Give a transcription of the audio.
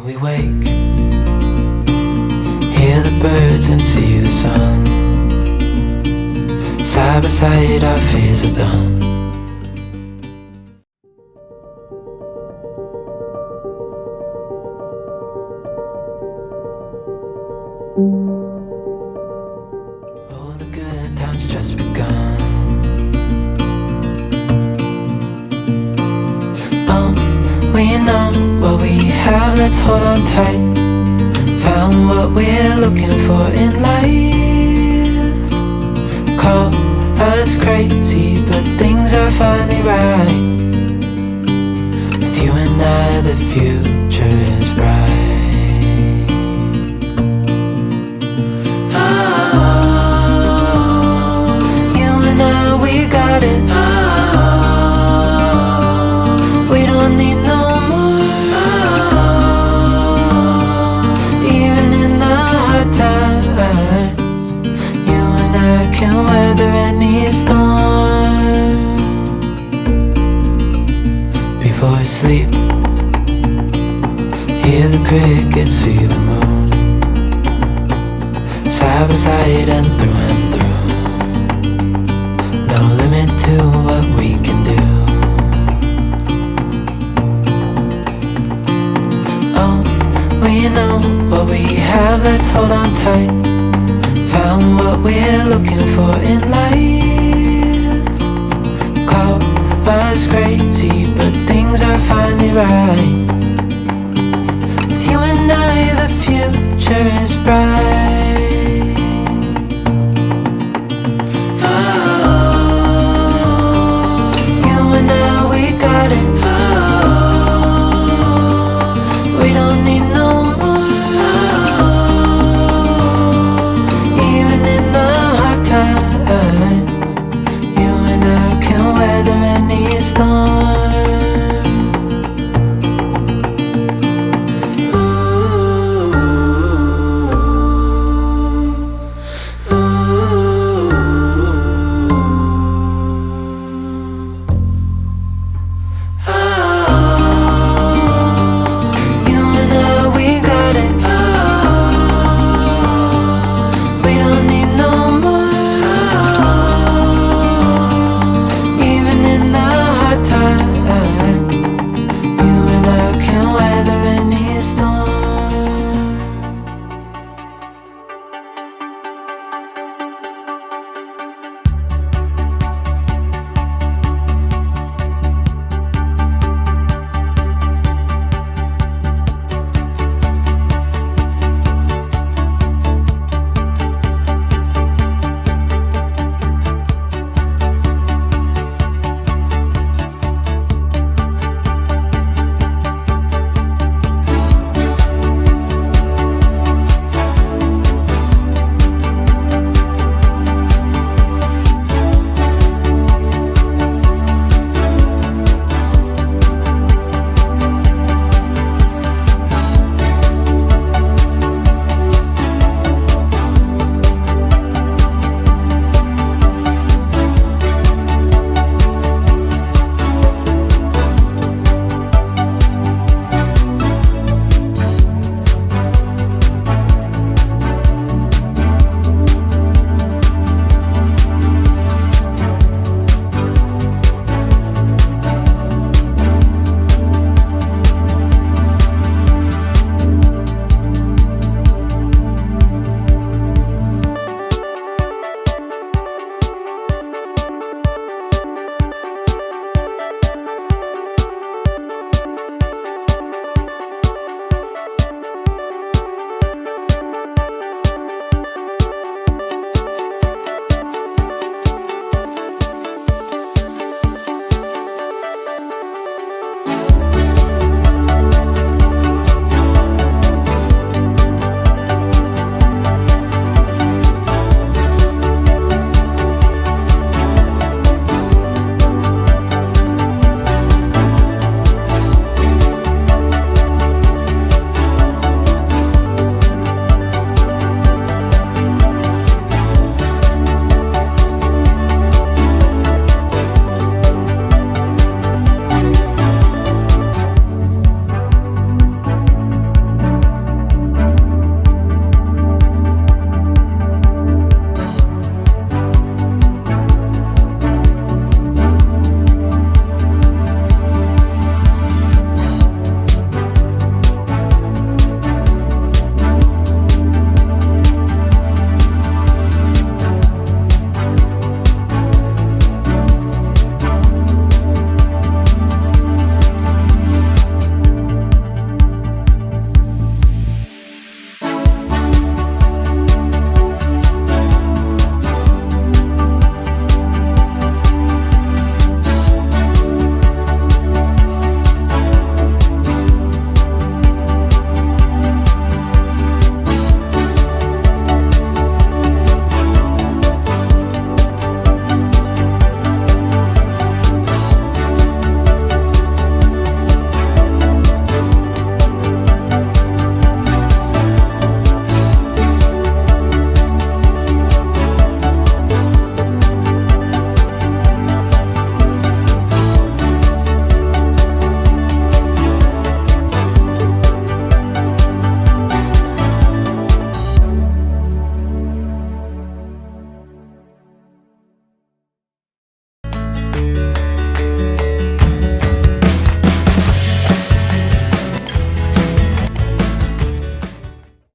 we wake, hear the birds and see the sun. Side by side our fears are done. Oh, the good times just begun. We know what we have, let's hold on tight. Found what we're looking for in life. Call us crazy, but things are finally right. With you and I, the future is bright. Oh, you and I, we got it. We don't need no can weather any storm. Before I sleep, hear the crickets, see the moon. Side by side and through. No limit to what we can do. Oh, we know what we have, let's hold on tight. Found what we're looking for in life. Call us crazy, but things are finally right. With you and I, the future is bright.